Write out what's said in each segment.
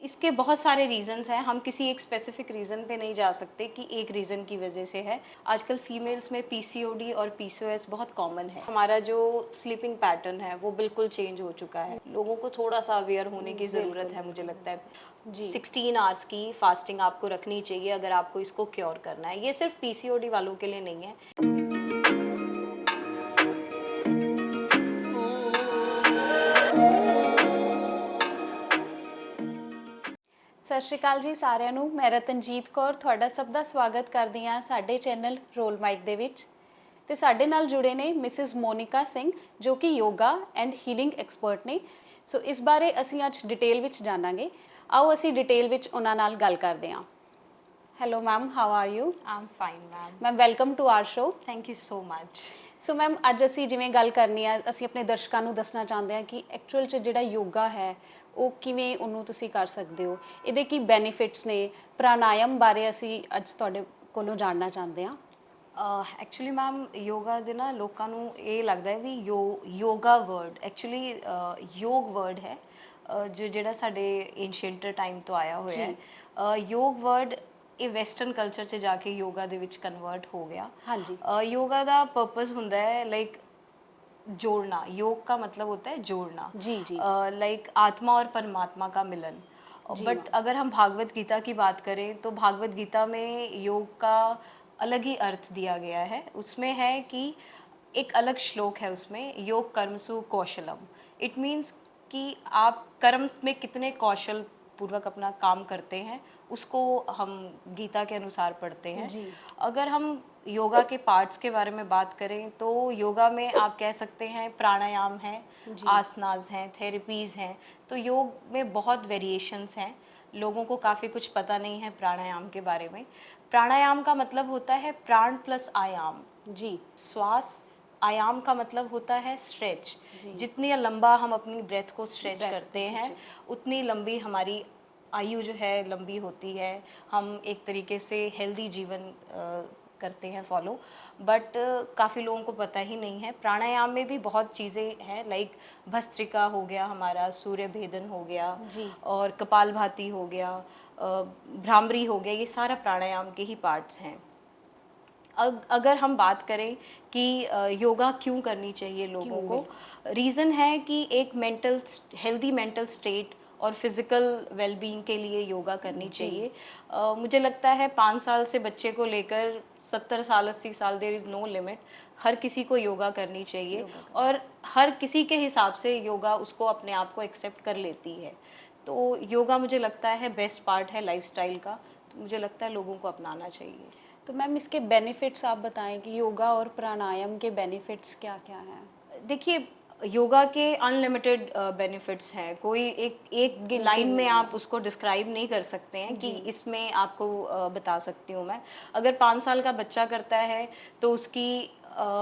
इसके बहुत सारे रीज़न्स हैं, हम किसी एक स्पेसिफिक रीज़न पे नहीं जा सकते कि एक रीज़न की वजह से है। आजकल फीमेल्स में पीसीओडी और पीसीओएस बहुत कॉमन है। हमारा जो स्लीपिंग पैटर्न है वो बिल्कुल चेंज हो चुका है। लोगों को थोड़ा-सा अवेयर होने की ज़रूरत है, मुझे लगता है। जी। 16 आवर्स की फास्टिंग आपको रखनी चाहिए अगर आपको इसको क्योर करना है। ये सिर्फ पीसीओडी वालों के लिए नहीं है। ਸਤਿ ਸ਼੍ਰੀ ਅਕਾਲ ਜੀ ਸਾਰਿਆਂ ਨੂੰ। ਮੈਂ ਰਤਨਜੀਤ ਕੌਰ ਤੁਹਾਡਾ ਸਭ ਦਾ ਸਵਾਗਤ ਕਰਦੀ ਹਾਂ ਸਾਡੇ ਚੈਨਲ ਰੋਲ ਮਾਈਕ ਦੇ ਵਿੱਚ। ਤੇ ਸਾਡੇ ਨਾਲ ਜੁੜੇ ਨੇ ਮਿਸਿਸ ਮੋਨਿਕਾ ਸਿੰਘ ਜੋ ਕਿ ਯੋਗਾ ਐਂਡ ਹੀਲਿੰਗ ਐਕਸਪਰਟ ਨੇ। ਸੋ ਇਸ ਬਾਰੇ ਅਸੀਂ ਅੱਜ ਡਿਟੇਲ ਵਿੱਚ ਜਾਣਾਂਗੇ। ਆਓ ਅਸੀਂ ਡਿਟੇਲ ਵਿੱਚ ਉਹਨਾਂ ਨਾਲ ਗੱਲ ਕਰਦੇ ਹਾਂ। Hello ma'am, how are you? I'm fine, ma'am. Ma'am welcome to our show. Thank you so much. So ma'am ਅੱਜ ਅਸੀਂ ਜਿਵੇਂ ਗੱਲ ਕਰਨੀ ਆ, ਅਸੀਂ ਆਪਣੇ ਦਰਸ਼ਕਾਂ ਨੂੰ ਦੱਸਣਾ ਚਾਹੁੰਦੇ ਹਾਂ ਕਿ ਐਕਚੁਅਲ 'ਚ ਜਿਹੜਾ ਯੋਗਾ ਹੈ ਉਹ ਕਿਵੇਂ ਉਹਨੂੰ ਤੁਸੀਂ ਕਰ ਸਕਦੇ ਹੋ, ਇਹਦੇ ਕੀ ਬੈਨੀਫਿਟਸ ਨੇ। ਪ੍ਰਾਣਾਯਾਮ ਬਾਰੇ ਅਸੀਂ ਅੱਜ ਤੁਹਾਡੇ ਕੋਲੋਂ ਜਾਣਨਾ ਚਾਹੁੰਦੇ ਹਾਂ। ਐਕਚੁਅਲੀ ਮੈਮ ਯੋਗਾ ਦੇ ਨਾ ਲੋਕਾਂ ਨੂੰ ਇਹ ਲੱਗਦਾ ਹੈ ਵੀ ਯੋਗਾ ਵਰਡ ਐਕਚੁਅਲੀ ਯੋਗ ਵਰਡ ਹੈ, ਜੋ ਜਿਹੜਾ ਸਾਡੇ ਏਂਸ਼ੀਅੰਟ ਟਾਈਮ ਤੋਂ ਆਇਆ ਹੋਇਆ ਹੈ। ਯੋਗ ਵਰਡ ਇਹ ਵੈਸਟਰਨ ਕਲਚਰ 'ਚ ਜਾ ਕੇ ਯੋਗਾ ਦੇ ਵਿੱਚ ਕਨਵਰਟ ਹੋ ਗਿਆ। ਹਾਂਜੀ। ਯੋਗਾ ਦਾ ਪਰਪਸ ਹੁੰਦਾ ਹੈ ਲਾਈਕ जोड़ना। योग का मतलब होता है जोड़ना। जी जी। लाइक आत्मा और परमात्मा का मिलन। बट अगर हम भागवत गीता की बात करें तो भागवत गीता में योग का अलग ही अर्थ दिया गया है। उसमें है कि एक अलग श्लोक है उसमें, योग कर्मसु कौशलम। इट मीन्स कि आप कर्म में कितने कौशल पूर्वक अपना काम करते हैं उसको हम गीता के अनुसार पढ़ते हैं। जी। अगर हम योगा के पार्ट्स के बारे में बात करें तो योगा में आप कह सकते हैं प्राणायाम है, आसनास हैं, थेरेपीज़ हैं। तो योग में बहुत वेरिएशंस हैं। लोगों को काफ़ी कुछ पता नहीं है प्राणायाम के बारे में। प्राणायाम का मतलब होता है प्राण प्लस आयाम। जी। श्वास, आयाम का मतलब होता है स्ट्रेच। जितनी लंबा हम अपनी ब्रेथ को स्ट्रेच करते हैं उतनी लंबी हमारी आयु जो है लंबी होती है। हम एक तरीके से हेल्दी जीवन करते हैं फॉलो। बट काफ़ी लोगों को पता ही नहीं है। प्राणायाम में भी बहुत चीज़ें हैं, लाइक भस्त्रिका हो गया हमारा, सूर्य भेदन हो गया जी। और कपालभाति हो गया, भ्रामरी हो गया, ये सारा प्राणायाम के ही पार्ट्स हैं। अगर हम बात करें कि योगा क्यों करनी चाहिए लोगों को, रीज़न है कि एक हेल्दी मेंटल स्टेट और फिज़िकल वेलबींग के लिए योगा करनी चाहिए। मुझे लगता है 5 साल से बच्चे को लेकर 70 साल 80 साल, देयर इज़ नो लिमिट। हर किसी को योगा करनी चाहिए और हर किसी के हिसाब से योगा उसको अपने आप को एक्सेप्ट कर लेती है। तो योगा मुझे लगता है बेस्ट पार्ट है लाइफस्टाइल का। तो मुझे लगता है लोगों को अपनाना चाहिए। तो मैम इसके बेनिफिट्स आप बताएं कि योगा और प्राणायाम के बेनिफिट्स क्या क्या हैं। देखिए योगा के अनलिमिटेड बेनिफिट्स हैं। कोई एक लाइन में आप उसको डिस्क्राइब नहीं कर सकते हैं कि इसमें आपको बता सकती हूँ मैं। अगर 5 साल का बच्चा करता है तो उसकी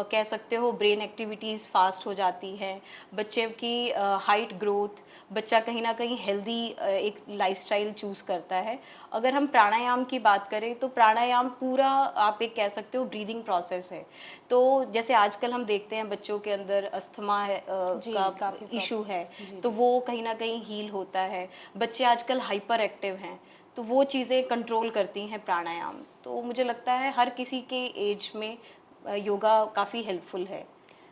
कह सकते हो ब्रेन एक्टिविटीज़ फास्ट हो जाती हैं, बच्चे की हाइट ग्रोथ, बच्चा कहीं ना कहीं हेल्दी एक लाइफस्टाइल चूज़ करता है। अगर हम प्राणायाम की बात करें तो प्राणायाम पूरा आप एक कह सकते हो ब्रीदिंग प्रोसेस है। तो जैसे आजकल हम देखते हैं बच्चों के अंदर अस्थमा है, का इशू है, तो वो कहीं ना कहीं हील होता है। बच्चे आजकल हाइपर एक्टिव हैं तो वो चीज़ें कंट्रोल करती हैं प्राणायाम। तो मुझे लगता है हर किसी के एज में योगा काफ़ी हेल्पफुल है।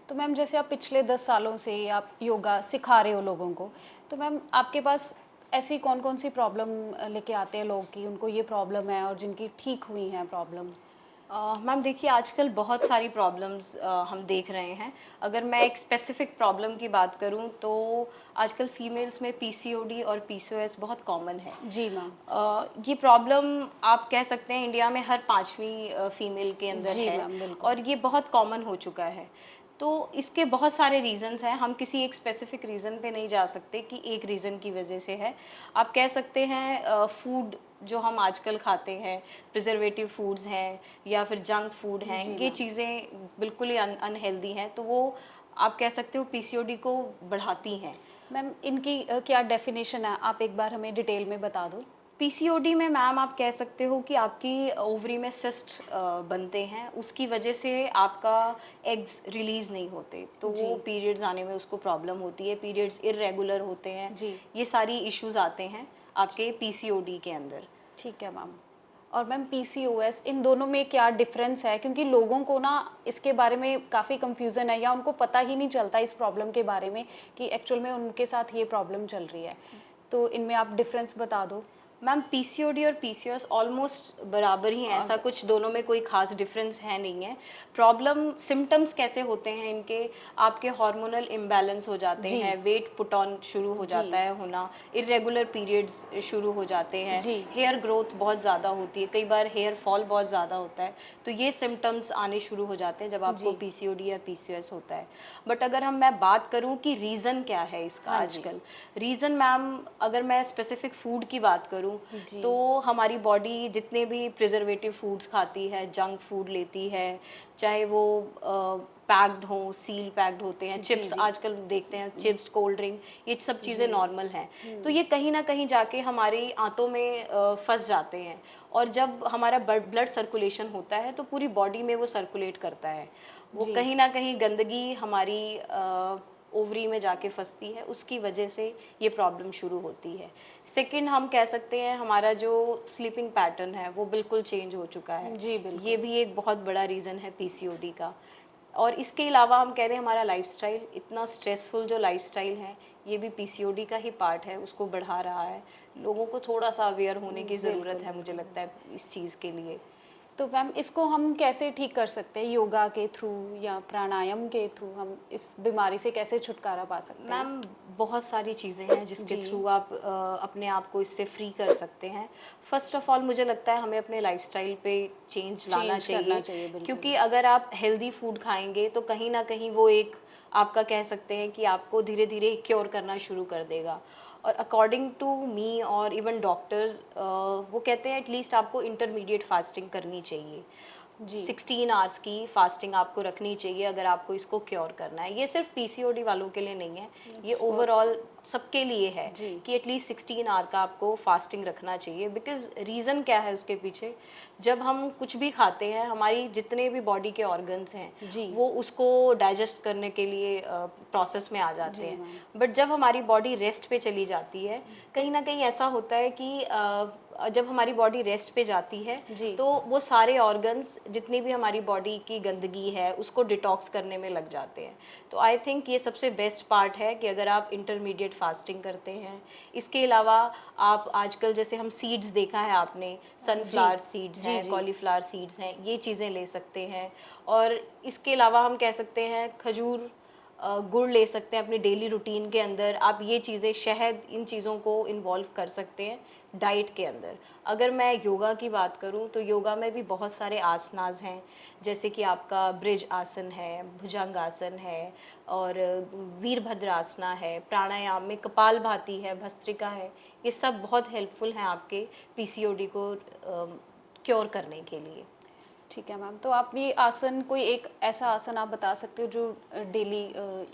तो मैम जैसे आप पिछले 10 सालों से आप योगा सिखा रहे हो लोगों को, तो मैम आपके पास ऐसी कौन कौन सी प्रॉब्लम लेके आते हैं लोग कि उनको ये प्रॉब्लम है और जिनकी ठीक हुई हैं प्रॉब्लम? मैम देखिए आजकल बहुत सारी प्रॉब्लम्स हम देख रहे हैं। अगर मैं एक स्पेसिफिक प्रॉब्लम की बात करूं तो आजकल फीमेल्स में पीसीओडी और पीसीओएस बहुत कॉमन है। जी मैम। ये प्रॉब्लम आप कह सकते हैं इंडिया में हर 5वीं फीमेल के अंदर जी है मैम, बिल्कुल। और ये बहुत कॉमन हो चुका है। तो इसके बहुत सारे रीज़न्स हैं, हम किसी एक स्पेसिफिक रीज़न पे नहीं जा सकते कि एक रीज़न की वजह से है। आप कह सकते हैं फूड जो हम आजकल खाते हैं, प्रिजर्वेटिव फूड्स हैं या फिर जंक फूड हैं, ये चीज़ें बिल्कुल ही अनहेल्दी हैं, तो वो आप कह सकते हो पीसीओडी को बढ़ाती हैं। मैम इनकी क्या डेफिनेशन है, आप एक बार हमें डिटेल में बता दो। पीसीओडी में मैम आप कह सकते हो कि आपकी ओवरी में सिस्ट बनते हैं, उसकी वजह से आपका एग्स रिलीज़ नहीं होते, तो जी। वो पीरियड्स आने में उसको प्रॉब्लम होती है, पीरियड्स इरेगुलर होते हैं, जी। ये सारी इश्यूज आते हैं आपके पीसीओडी के अंदर। ठीक है मैम। और मैम पीसीओएस, इन दोनों में क्या डिफरेंस है? क्योंकि लोगों को ना इसके बारे में काफ़ी कंफ्यूजन है, या उनको पता ही नहीं चलता इस प्रॉब्लम के बारे में कि एक्चुअल में उनके साथ ये प्रॉब्लम चल रही है। तो इनमें आप डिफरेंस बता दो। मैम पीसीओडी और पीसीओएस ऑलमोस्ट बराबर ही हैं, ऐसा कुछ दोनों में कोई खास डिफरेंस है नहीं है। प्रॉब्लम सिम्टम्स कैसे होते हैं इनके, आपके हार्मोनल इम्बैलेंस हो जाते जी। हैं, वेट पुट ऑन शुरू हो जाता है होना, इरेगुलर पीरियड्स शुरू हो जाते हैं, जी। हेयर ग्रोथ बहुत ज़्यादा होती है, कई बार हेयर फॉल बहुत ज़्यादा होता है, तो ये सिम्टम्स आने शुरू हो जाते हैं जब आपको जी। पीसीओडी या पीसीओएस होता है। बट अगर मैं बात करूं कि रीज़न क्या है इसका हाँ जी। आजकल, रीज़न मैम अगर मैं स्पेसिफिक फूड की बात करूं जी। तो हमारी बॉडी जितने भी प्रिजर्वेटिव फूड्स खाती है, जंक फूड लेती है, चाहे वो पैक्ड हो, सील पैक्ड होते हैं, जी। चिप्स जी। आजकल देखते हैं, चिप्स, कोल्ड ड्रिंक, ये सब चीज़ें नॉर्मल हैं, तो ये कहीं ना कहीं जाके हमारी आंतों में फंस जाते हैं, और जब हमारा ब्लड सर्कुलेशन होता है तो पूरी बॉडी में वो सर्कुलेट करता है, वो जी। कहीं ना कहीं गंदगी हमारी ओवरी में जाके फंसती है, उसकी वजह से ये प्रॉब्लम शुरू होती है। सेकंड हम कह सकते हैं हमारा जो स्लीपिंग पैटर्न है वो बिल्कुल चेंज हो चुका है, जी बिल्कुल। ये भी एक बहुत बड़ा रीज़न है पीसीओडी का। और इसके अलावा हम कह रहे हैं हमारा लाइफस्टाइल इतना स्ट्रेसफुल जो लाइफस्टाइल है, ये भी पीसीओडी का ही पार्ट है, उसको बढ़ा रहा है। लोगों को थोड़ा सा अवेयर होने की ज़रूरत बिल्कुल। है मुझे लगता है इस चीज़ के लिए। तो मैम इसको हम कैसे ठीक कर सकते हैं? योगा के थ्रू या प्राणायाम के थ्रू हम इस बीमारी से कैसे छुटकारा पा सकते हैं? मैम बहुत सारी चीज़ें हैं जिसके जी। थ्रू आप अपने आप को इससे फ्री कर सकते हैं। फर्स्ट ऑफ ऑल मुझे लगता है हमें अपने लाइफस्टाइल पे चेंज लाना चेंज करना चाहिए, चाहिए बिल्कुल। क्योंकि अगर आप हेल्दी फूड खाएंगे तो कहीं ना कहीं वो एक आपका कह सकते हैं कि आपको धीरे धीरे क्योर करना शुरू कर देगा। और अकॉर्डिंग टू मी और इवन डॉक्टर्स वो कहते हैं एटलीस्ट आपको इंटरमीडिएट फास्टिंग करनी चाहिए, जी। 16 आवर्स की फास्टिंग आपको रखनी चाहिए अगर आपको इसको क्योर करना है। ये सिर्फ पीसीओडी वालों के लिए नहीं है, ये ओवरऑल सबके लिए है जी। कि एटलीस्ट 16 आवर का आपको फास्टिंग रखना चाहिए। बिकॉज रीज़न क्या है उसके पीछे, जब हम कुछ भी खाते हैं हमारी जितने भी बॉडी के ऑर्गन्स हैं जी। वो उसको डाइजेस्ट करने के लिए प्रोसेस में आ जाते जी हैं। मैम। बट जब हमारी बॉडी रेस्ट पे चली जाती है, कहीं ना कहीं ऐसा होता है कि जब हमारी बॉडी रेस्ट पे जाती है जी। तो वो सारे ऑर्गन्स जितनी भी हमारी बॉडी की गंदगी है उसको डिटॉक्स करने में लग जाते हैं। तो आई थिंक ये सबसे बेस्ट पार्ट है कि अगर आप इंटरमीडिएट फास्टिंग करते हैं। इसके अलावा आप आजकल जैसे हम सीड्स देखा है आपने, सनफ्लावर सीड्स जी। हैं, जी। कॉलीफ्लावर सीड्स हैं, ये चीज़ें ले सकते हैं। और इसके अलावा हम कह सकते हैं खजूर, गुड़ ले सकते हैं अपने डेली रूटीन के अंदर। आप ये चीज़ें, शहद, इन चीज़ों को इन्वॉल्व कर सकते हैं डाइट के अंदर। अगर मैं योगा की बात करूं तो योगा में भी बहुत सारे आसनास हैं, जैसे कि आपका ब्रिज आसन है, भुजंग आसन है, और वीरभद्रासना है, प्राणायाम में कपालभाति है, भस्त्रिका है, ये सब बहुत हेल्पफुल हैं आपके पीसीओडी को क्योर करने के लिए। ठीक है मैम। तो आप ये आसन, कोई एक ऐसा आसन आप बता सकते हो जो डेली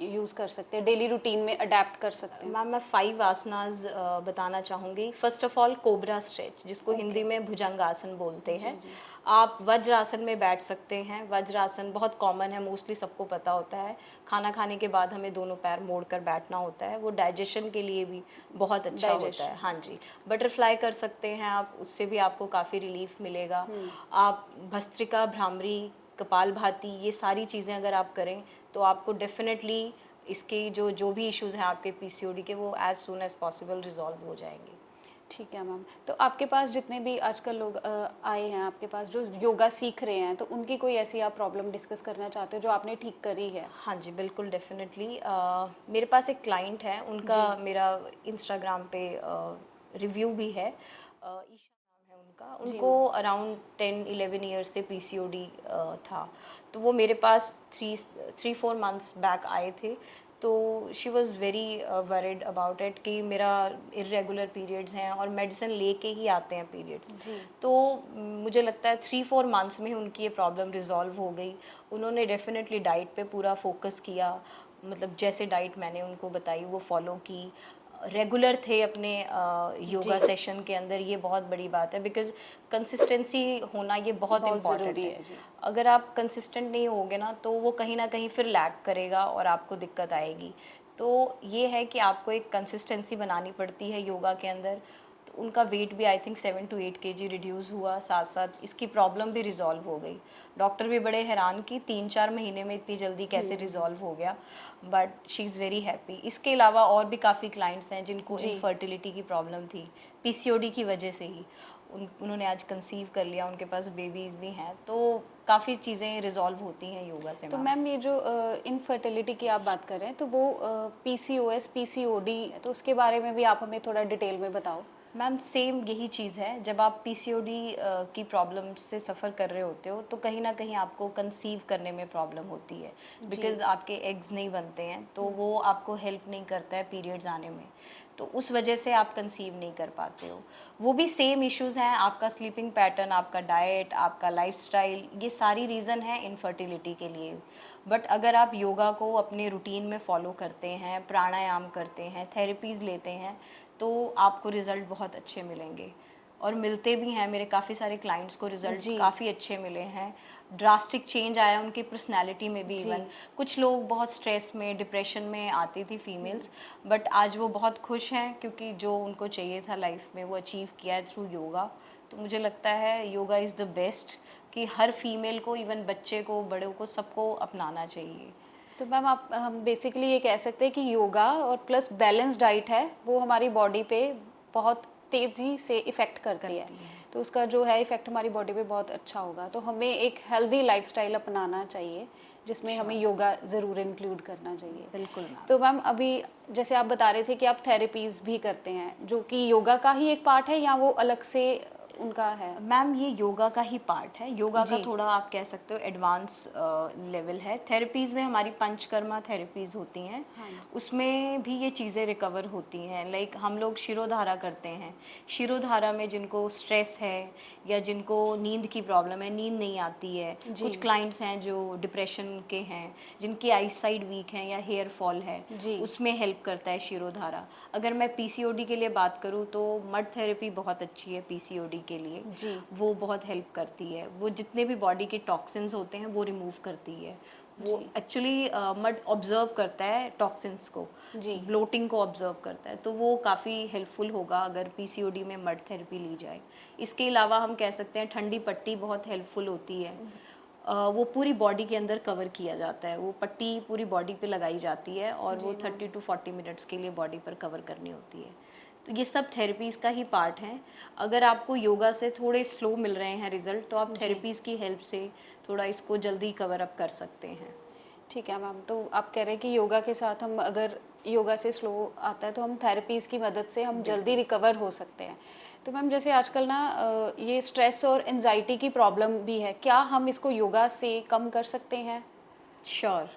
यूज़ कर सकते हैं, डेली रूटीन में अडेप्ट कर सकते हैं? मैम मैं 5 आसनास बताना चाहूँगी। First of all cobra stretch, जिसको हिंदी में भुजंग आसन बोलते हैं। जी। आप वज्र आसन में बैठ सकते हैं। वज्र आसन बहुत कॉमन है, मोस्टली सबको पता होता है। खाना खाने के बाद हमें दोनों पैर मोड़ कर बैठना होता है, वो डाइजेशन के लिए भी बहुत अच्छा होता है। हाँ जी। बटरफ्लाई कर सकते हैं आप, उससे भी आपको काफ़ी रिलीफ मिलेगा। आप भस्त्रिका, भ्रामरी, कपालभाति, ये सारी चीज़ें अगर आप करें तो आपको डेफिनेटली इसके जो भी इश्यूज हैं आपके पीसीओडी के, वो as soon as possible resolve हो जाएंगे। ठीक है मैम। तो आपके पास जितने भी आजकल लोग आए हैं आपके पास जो योगा सीख रहे हैं, तो उनकी कोई ऐसी आप प्रॉब्लम डिस्कस करना चाहते हो जो आपने ठीक करी है? हाँ जी बिल्कुल, डेफिनेटली। मेरे पास एक क्लाइंट है, उनका मेरा इंस्टाग्राम पे रिव्यू भी है। ईशा नाम है उनका। उनको अराउंड 10-11 ईयर्स से पीसीओडी था। तो वो मेरे पास 3-4 मंथ्स बैक आए थे। तो she was very worried about it कि मेरा इरेगुलर पीरियड्स हैं और मेडिसिन लेके ही आते हैं पीरियड्स। तो मुझे लगता है 3-4 मंथ्स में उनकी ये प्रॉब्लम रिजॉल्व हो गई। उन्होंने डेफिनेटली डाइट पे पूरा फोकस किया, मतलब जैसे डाइट मैंने उनको बताई वो फॉलो की। रेगुलर थे अपने योगा जी। सेशन के अंदर, ये बहुत बड़ी बात है, बिकॉज कंसिस्टेंसी होना ये बहुत बहुत इम्पॉर्टेंट ज़रूरी है। है जी। अगर आप कंसिस्टेंट नहीं होगे ना तो वो कहीं ना कहीं फिर लैग करेगा और आपको दिक्कत आएगी। तो ये है कि आपको एक कंसिस्टेंसी बनानी पड़ती है योगा के अंदर। तो उनका वेट भी I think 7 to 8 kg reduce हुआ, साथ साथ इसकी प्रॉब्लम भी रिजॉल्व हो गई। डॉक्टर भी बड़े हैरान कि 3-4 महीने में इतनी जल्दी कैसे रिजॉल्व हो गया, but she is very happy. इसके अलावा और भी काफ़ी क्लाइंट्स हैं जिनको जी। इनफर्टिलिटी की प्रॉब्लम थी, पीसीओडी की वजह से ही उन्होंने आज कंसीव कर लिया, उनके पास बेबीज़ भी हैं। तो काफ़ी चीज़ें रिजॉल्व होती हैं योगा से तो मैम। मैम ये जो इनफर्टिलिटी की आप बात कर रहे हैं तो वो पीसीओएस पीसीओडी तो उसके बारे में भी आप हमें थोड़ा डिटेल में बताओ। मैम सेम यही चीज़ है, जब आप पीसीओडी की प्रॉब्लम से सफ़र कर रहे होते हो तो कहीं ना कहीं आपको कंसीव करने में प्रॉब्लम होती है, बिकॉज़ आपके एग्स नहीं बनते हैं, तो वो आपको हेल्प नहीं करता है पीरियड्स आने में। तो उस वजह से आप कंसीव नहीं कर पाते हो। वो भी सेम इश्यूज़ हैं, आपका स्लीपिंग पैटर्न, आपका डाइट, आपका लाइफस्टाइल, ये सारी रीज़न है इनफर्टिलिटी के लिए। बट अगर आप योगा को अपने रूटीन में फॉलो करते हैं, प्राणायाम करते हैं, थेरेपीज़ लेते हैं, तो आपको रिज़ल्ट बहुत अच्छे मिलेंगे और मिलते भी हैं। मेरे काफ़ी सारे क्लाइंट्स को रिज़ल्ट जी। काफ़ी अच्छे मिले हैं। ड्रास्टिक चेंज आया उनकी पर्सनैलिटी में भी जी। इवन। कुछ लोग बहुत स्ट्रेस में, डिप्रेशन में आती थी फीमेल्स, बट आज वो बहुत खुश हैं क्योंकि जो उनको चाहिए था लाइफ में वो अचीव किया है थ्रू योगा। तो मुझे लगता है योगा इज़ द बेस्ट, कि हर फीमेल को, इवन बच्चे को, बड़ों को, सबको अपनाना चाहिए। तो मैम आप हम बेसिकली ये कह सकते हैं कि योगा और प्लस बैलेंस डाइट है वो हमारी बॉडी पे बहुत तेज़ी से इफ़ेक्ट करती है। करती है। तो उसका जो है इफ़ेक्ट हमारी बॉडी पे बहुत अच्छा होगा। तो हमें एक हेल्दी लाइफस्टाइल अपनाना चाहिए जिसमें हमें योगा ज़रूर इंक्लूड करना चाहिए। बिल्कुल मैम। तो मैम अभी जैसे आप बता रहे थे कि आप थेरेपीज़ भी करते हैं जो कि योगा का ही एक पार्ट है या वो अलग से उनका है? मैम ये योगा का ही पार्ट है। योगा का जी। थोड़ा आप कह सकते हो एडवांस लेवल है। थेरेपीज़ में हमारी पंचकर्मा थेरेपीज़ होती हैं, हाँ जी। उसमें भी ये चीज़ें रिकवर होती हैं। लाइक हम लोग शिरोधारा करते हैं। शिरोधारा में जिनको स्ट्रेस है या जिनको नींद की प्रॉब्लम है, नींद नहीं आती है, जी। कुछ क्लाइंट्स हैं जो डिप्रेशन के हैं, जिनकी आई साइड वीक है या हेयर फॉल है, जी। उसमें हेल्प करता है शिरोधारा। अगर मैं पीसीओडी के लिए बात करूँ तो मड थेरेपी बहुत अच्छी है पीसीओडी के लिए। जी। वो बहुत हेल्प करती है। वो जितने भी बॉडी के टॉक्सिन्स होते हैं वो रिमूव करती है। वो जी। एक्चुअली मड ऑब्जर्व करता है टॉक्सिन्स को, जी। ब्लोटिंग को ऑब्जर्व करता है, तो वो काफ़ी हेल्पफुल होगा अगर पीसीओडी में मड थेरेपी ली जाए। इसके अलावा हम कह सकते हैं ठंडी पट्टी बहुत हेल्पफुल होती है। वो पूरी बॉडी के अंदर कवर किया जाता है, वो पट्टी पूरी बॉडी पे लगाई जाती है और वो 30 to 40 मिनट्स के लिए बॉडी पर कवर करनी होती है। तो ये सब थेरेपीज़ का ही पार्ट है। अगर आपको योगा से थोड़े स्लो मिल रहे हैं रिजल्ट, तो आप जी। थेरेपीज़ की हेल्प से थोड़ा इसको जल्दी कवर अप कर सकते हैं। ठीक है मैम। तो आप कह रहे हैं कि योगा के साथ हम अगर योगा से स्लो आता है तो हम थेरेपीज़ की मदद से हम जल्दी रिकवर हो सकते हैं। तो मैम जैसे आजकल ना ये स्ट्रेस और एंजाइटी की प्रॉब्लम भी है, क्या हम इसको योगा से कम कर सकते हैं? श्योर।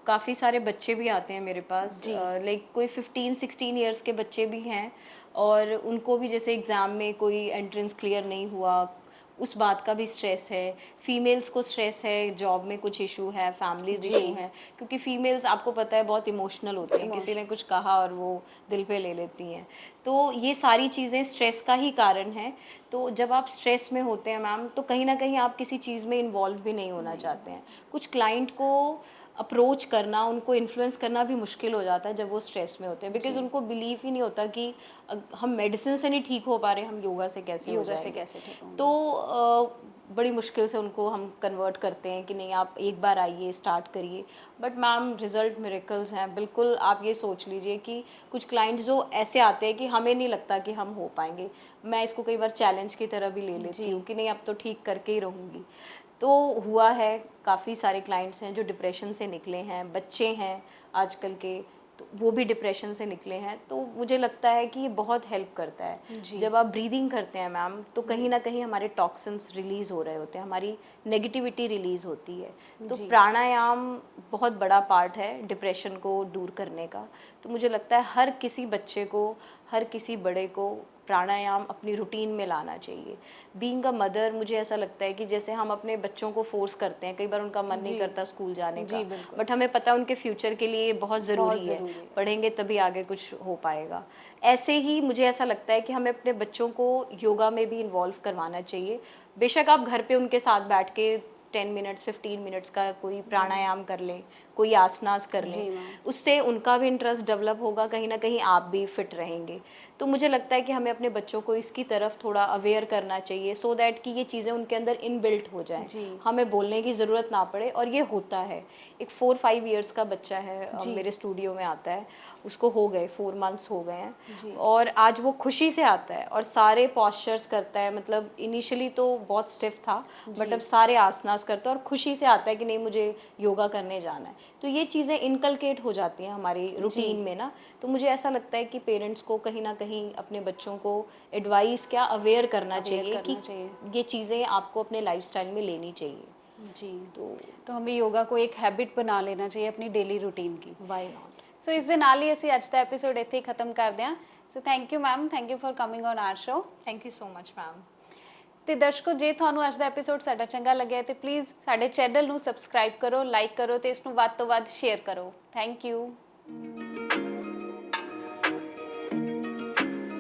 काफ़ी सारे बच्चे भी आते हैं मेरे पास, जी। लाइक कोई 15-16 ईयर्स के बच्चे भी हैं और उनको भी जैसे एग्ज़ाम में कोई एंट्रेंस क्लियर नहीं हुआ, उस बात का भी स्ट्रेस है। फीमेल्स को स्ट्रेस है, जॉब में कुछ इशू है, फैमिलीज़ जी। इशू हैं, क्योंकि फीमेल्स आपको पता है बहुत इमोशनल होती हैं, किसी ने कुछ कहा और वो दिल पे ले लेती हैं। तो ये सारी चीज़ें स्ट्रेस का ही कारण है। तो जब आप स्ट्रेस में होते हैं मैम, तो कहीं न कहीं आप किसी चीज़ में इन्वॉल्व भी नहीं होना चाहते हैं। कुछ क्लाइंट को अप्रोच करना, उनको इन्फ्लुएंस करना भी मुश्किल हो जाता है जब वो स्ट्रेस में होते हैं, बिकॉज़ जी। उनको बिलीव ही नहीं होता कि हम मेडिसिन से नहीं ठीक हो पा रहे, हम योगा से कैसे हो योगा से जाएँगे। कैसे ठीक होंगे? तो बड़ी मुश्किल से उनको हम कन्वर्ट करते हैं कि नहीं आप एक बार आइए, स्टार्ट करिए। बट मैम रिज़ल्ट मिरेकल्स हैं। बिल्कुल आप ये सोच लीजिए कि कुछ क्लाइंट्स जो ऐसे आते हैं कि हमें नहीं लगता कि हम हो पाएँगे। मैं इसको कई बार चैलेंज की तरह भी ले लेती जी। हूँ कि नहीं अब तो ठीक करके ही रहूँगी। तो हुआ है, काफ़ी सारे क्लाइंट्स हैं जो डिप्रेशन से निकले हैं, बच्चे हैं आजकल के, तो वो भी डिप्रेशन से निकले हैं। तो मुझे लगता है कि ये बहुत हेल्प करता है। जी। जब आप ब्रीदिंग करते हैं मैम, तो कहीं न कहीं हमारे टॉक्सिन्स रिलीज़ हो रहे होते हैं, हमारी नेगेटिविटी रिलीज़ होती है। तो जी। प्राणायाम बहुत बड़ा पार्ट है डिप्रेशन को दूर करने का। तो मुझे लगता है हर किसी बच्चे को, हर किसी बड़े को प्राणायाम अपनी रूटीन में लाना चाहिए। बीइंग अ मदर, मुझे ऐसा लगता है कि जैसे हम अपने बच्चों को फोर्स करते हैं, कई बार उनका मन नहीं करता स्कूल जाने का, बट हमें पता है उनके फ्यूचर के लिए ये बहुत ज़रूरी है, पढ़ेंगे तभी आगे कुछ हो पाएगा। ऐसे ही मुझे ऐसा लगता है कि हमें अपने बच्चों को योगा में भी इन्वॉल्व करवाना चाहिए। बेशक आप घर पे उनके साथ बैठ के 10 मिनट्स 15 मिनट्स का कोई प्राणायाम कर लें, कोई आसनास कर लें, उससे उनका भी इंटरेस्ट डेवलप होगा, कहीं ना कहीं आप भी फिट रहेंगे। तो मुझे लगता है कि हमें अपने बच्चों को इसकी तरफ थोड़ा अवेयर करना चाहिए, सो दैट कि ये चीज़ें उनके अंदर इनबिल्ट हो जाएं, हमें बोलने की ज़रूरत ना पड़े। और ये होता है। एक 4-5 इयर्स का बच्चा है, मेरे स्टूडियो में आता है, उसको हो गए 4 मंथ्स हो गए हैं, और आज वो खुशी से आता है और सारे पॉस्चर्स करता है। मतलब इनिशियली तो बहुत स्टिफ था, बट अब सारे आसनास करता है और खुशी से आता है कि नहीं मुझे योगा करने जाना है। तो ये चीज़ें इनकलकेट हो जाती हैं हमारी रूटीन में ना। तो मुझे ऐसा लगता है कि पेरेंट्स को कहीं ना कहीं अपने बच्चों को एडवाइस क्या अवेयर करना चाहिए कि ये चीज़ें आपको अपने लाइफस्टाइल में लेनी चाहिए। जी, तो हमें योगा को एक हैबिट बना लेना चाहिए अपनी डेली रूटीन की। Why not. ਸੋ ਇਸ ਦੇ ਨਾਲ ਹੀ ਅਸੀਂ ਅੱਜ ਦਾ ਐਪੀਸੋਡ ਇੱਥੇ ਹੀ ਖਤਮ ਕਰਦੇ ਹਾਂ। So thank you ma'am, thank you for coming on R show. Thank you so much ma'am. ਤੇ ਦਰਸ਼ਕੋ, ਜੇ ਤੁਹਾਨੂੰ ਅੱਜ ਦਾ ਐਪੀਸੋਡ ਸਾਡਾ ਚੰਗਾ ਲੱਗਿਆ ਤੇ ਪਲੀਜ਼ ਸਾਡੇ ਚੈਨਲ ਨੂੰ ਸਬਸਕ੍ਰਾਈਬ ਕਰੋ, ਲਾਈਕ ਕਰੋ ਤੇ ਇਸ ਨੂੰ ਵੱਧ ਤੋਂ ਵੱਧ ਸ਼ੇਅਰ ਕਰੋ। Thank you.